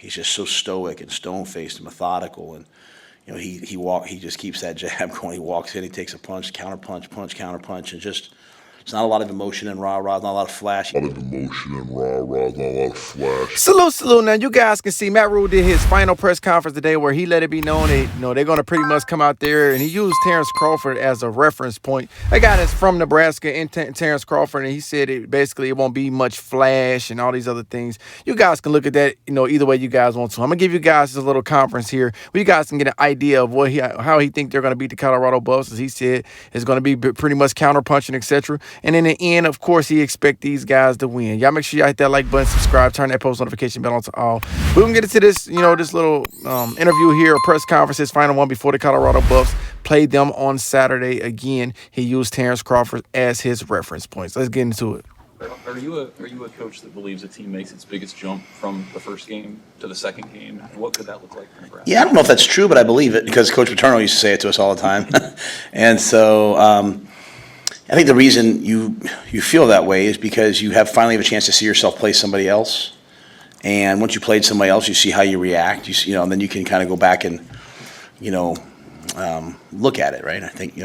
he's just so stoic and stone-faced and methodical, and he just keeps that jab going. He walks in, he takes a punch, counter punch, punch, counter punch, and just it's not a lot of emotion and rah-rah, not a lot of flash. Salute, salute. Now, you guys can see Matt Rhule did his final press conference today where he let it be known that, they're going to pretty much come out there, and he used Terence Crawford as a reference point. That guy that's from Nebraska, and Terence Crawford, and he said it won't be much flash and all these other things. You guys can look at that, either way you guys want to. I'm going to give you guys a little conference here where you guys can get an idea of how he think they're going to beat the Colorado Buffs. As he said, it's going to be pretty much counter-punching, etc. And in the end, of course, he expect these guys to win. Y'all make sure y'all hit that like button, subscribe, turn that post notification bell on to all. We're going to get into this, this little interview here, a press conference, his final one before the Colorado Buffs played them on Saturday. Again, he used Terence Crawford as his reference points. Let's get into it. Are you a coach that believes a team makes its biggest jump from the first game to the second game? And what could that look like for Nebraska? Yeah, I don't know if that's true, but I believe it because Coach Paterno used to say it to us all the time. And so I think the reason you feel that way is because you finally have a chance to see yourself play somebody else. And once you played somebody else, you see how you react. And then you can kind of go back and, look at it, right? I think,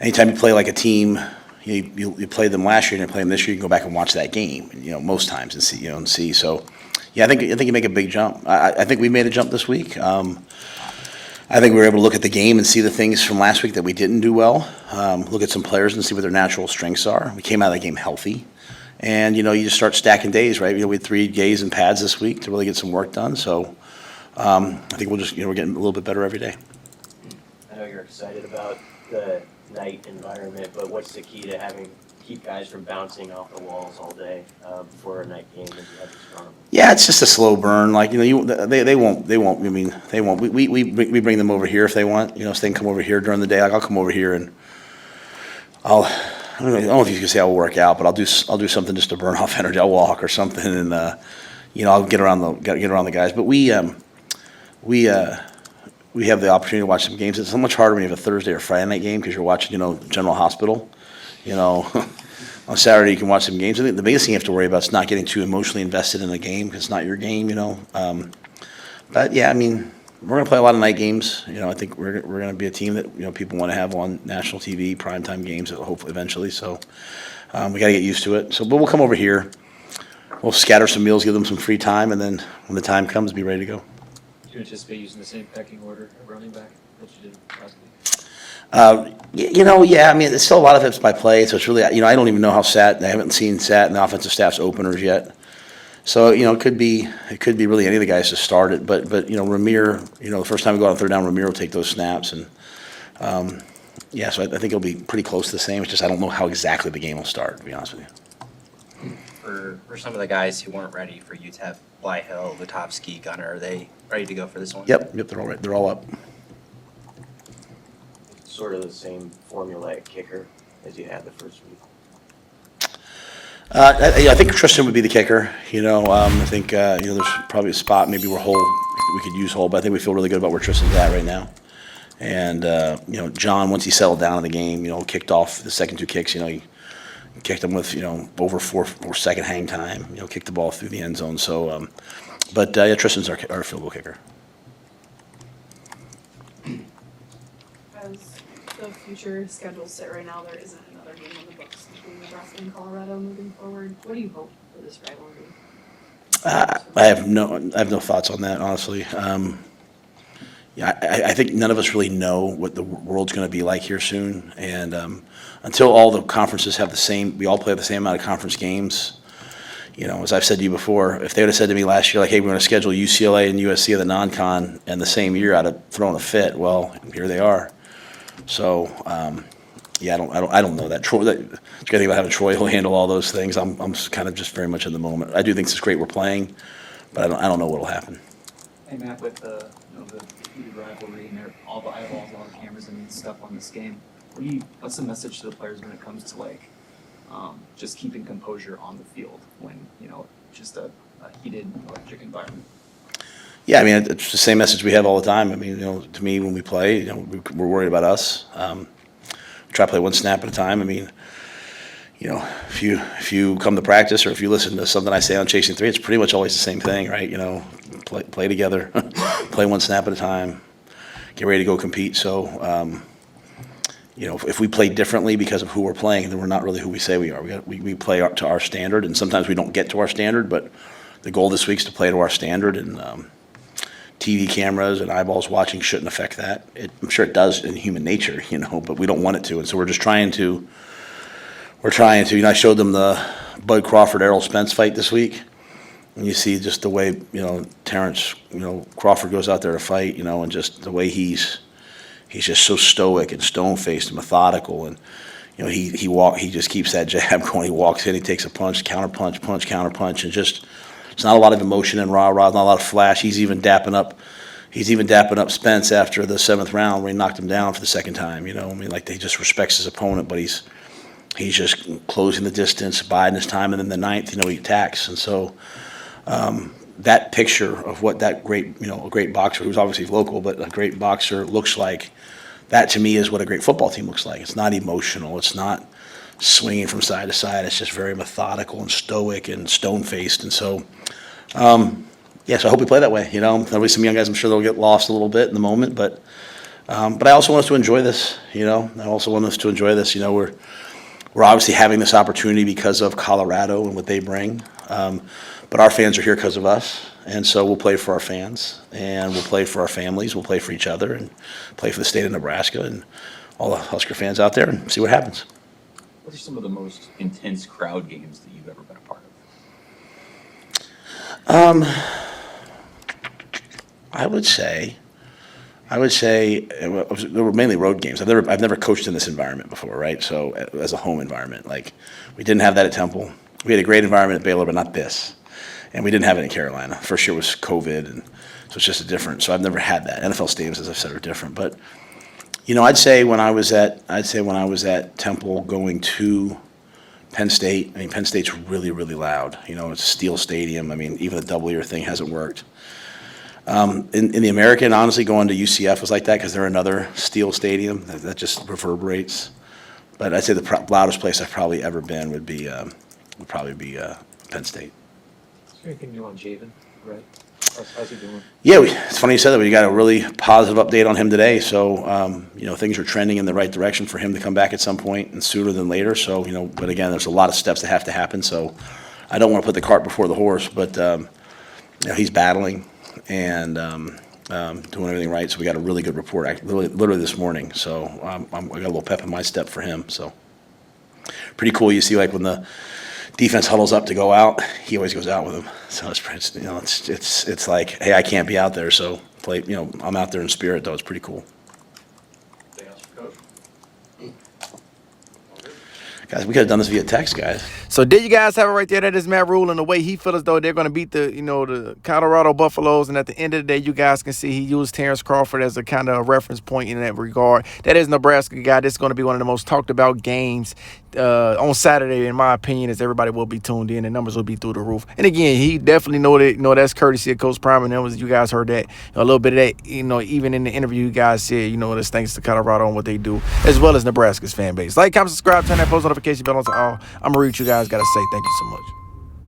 anytime you play like a team, you played them last year and you play them this year, you can go back and watch that game, most times and see, So, yeah, I think you make a big jump. I think we made a jump this week. I think we were able to look at the game and see the things from last week that we didn't do well. Look at some players and see what their natural strengths are. We came out of that game healthy. And, you just start stacking days, right? We had 3 days and pads this week to really get some work done. So I think we'll just, we're getting a little bit better every day. I know you're excited about the night environment, but what's the key to keep guys from bouncing off the walls all day before a night game that you have to start? Yeah, it's just a slow burn. Like, they won't. I mean, they won't. We bring them over here if they want. So they can come over here during the day. Like, I'll come over here and I don't know if you can say I'll work out, but I'll do something just to burn off energy. I'll walk or something, and I'll get around the guys. But we have the opportunity to watch some games. It's so much harder when you have a Thursday or Friday night game because you're watching, General Hospital. On Saturday you can watch some games. I think the biggest thing you have to worry about is not getting too emotionally invested in a game because it's not your game. But yeah, I mean, we're going to play a lot of night games. I think we're going to be a team that people want to have on national TV, primetime games, hopefully eventually. So we got to get used to it. But we'll come over here. We'll scatter some meals, give them some free time, and then when the time comes, be ready to go. Do you anticipate using the same pecking order at running back that you did last week? Yeah. I mean, it's still a lot of it's by play. So it's really, I don't even know how I haven't seen Sat and the offensive staff's openers yet. So, it could be really any of the guys to start it. But Ramir, the first time we go out on third down, Ramir will take those snaps. And, so I think it'll be pretty close to the same. It's just I don't know how exactly the game will start, to be honest with you. For some of the guys who weren't ready for you to have Blyhill, Lutovsky, Gunner, are they ready to go for this one? Yep, they're all right. They're all up. Sort of the same formula at kicker as you had the first week. I think Tristan would be the kicker. I think there's probably a spot maybe where we could use Hull, but I think we feel really good about where Tristan's at right now. And John, once he settled down in the game, kicked off the second 2 kicks. He kicked them with over 4-second hang time. Kicked the ball through the end zone. So, Tristan's our field goal kicker. As the future schedule set right now, there isn't another game on the books between Nebraska and Colorado moving forward. What do you hope for this rivalry? I have no thoughts on that, honestly. I think none of us really know what the world's going to be like here soon, and until all the conferences we all play the same amount of conference games. As I've said to you before, if they would have said to me last year, like, hey, we're going to schedule UCLA and USC at the non-con in the same year, I'd have thrown a fit. Well, here they are. So, I don't know that. Troy, you got to think about having Troy who'll handle all those things. I'm kind of just very much in the moment. I do think it's great we're playing, but I don't know what'll happen. Hey Matt, with the heated rivalry and all the eyeballs, all the cameras and stuff on this game, what's the message to the players when it comes to just keeping composure on the field when just a heated electric environment? Yeah, I mean, it's the same message we have all the time. I mean, to me, when we play, we're worried about us. Try to play one snap at a time. I mean, if you come to practice or if you listen to something I say on Chasing Three, it's pretty much always the same thing, right? Play together, play one snap at a time, get ready to go compete. So, if we play differently because of who we're playing, then we're not really who we say we are. We play up to our standard, and sometimes we don't get to our standard, but the goal this week is to play to our standard, and TV cameras and eyeballs watching shouldn't affect that. I'm sure it does in human nature, but we don't want it to, and so we're trying to, I showed them the Bud Crawford, Errol Spence fight this week, and you see just the way, Terence, Crawford goes out there to fight, and just the way he's just so stoic and stone-faced and methodical, and he just keeps that jab going. He walks in, he takes a punch, counter punch, and just it's not a lot of emotion and rah-rah, not a lot of flash. He's even dapping up Spence after the 7th round where he knocked him down for the second time. Like he just respects his opponent, but he's just closing the distance, biding his time, and then the 9th, he attacks, and so. That picture of what that a great boxer who's obviously local, but a great boxer looks like, that to me is what a great football team looks like. It's not emotional. It's not swinging from side to side. It's just very methodical and stoic and stone-faced. And so, so I hope we play that way. There'll be some young guys, I'm sure they'll get lost a little bit in the moment, but I also want us to enjoy this. We're obviously having this opportunity because of Colorado and what they bring. But our fans are here because of us, and so we'll play for our fans, and we'll play for our families, we'll play for each other, and play for the state of Nebraska and all the Husker fans out there, and see what happens. What are some of the most intense crowd games that you've ever been a part of? I would say there were mainly road games. I've never coached in this environment before, right? So as a home environment, like we didn't have that at Temple. We had a great environment at Baylor, but not this. And we didn't have it in Carolina. First year was COVID, and so it's just a different. So I've never had that. NFL stadiums, as I've said, are different. But I'd say when I was at Temple going to Penn State. Penn State's really, really loud. It's a steel stadium. Even the double-ear thing hasn't worked. In the American, honestly, going to UCF was like that because they're another steel stadium that just reverberates. But I'd say the loudest place I've probably ever been would probably be Penn State. Is there anything new on Javen, right? How's he doing? Yeah, it's funny you said that. We got a really positive update on him today. So, things are trending in the right direction for him to come back at some point and sooner than later. So, but again, there's a lot of steps that have to happen. So I don't want to put the cart before the horse, but, he's battling and doing everything right. So we got a really good report literally this morning. So I got a little pep in my step for him. So pretty cool. You see, like when the defense huddles up to go out, he always goes out with them. So it's like, hey, I can't be out there, so play. I'm out there in spirit, though. It's pretty cool. Anything else for Coach? Guys, we could have done this via text, guys. So there you guys have it right there. That is Matt Rhule, and the way he feels as though they're going to beat the Colorado Buffaloes. And at the end of the day, you guys can see he used Terence Crawford as a kind of reference point in that regard. That is Nebraska guy. This is going to be one of the most talked about games on Saturday, in my opinion, as everybody will be tuned in. The numbers will be through the roof. And again, he definitely know that. That's courtesy of Coach Prime, and that was, you guys heard that a little bit of that. Even in the interview, you guys said that's thanks to Colorado and what they do, as well as Nebraska's fan base. Like, comment, subscribe, turn that post notification bell on to all. I'm gonna reach you guys. Gotta say thank you so much.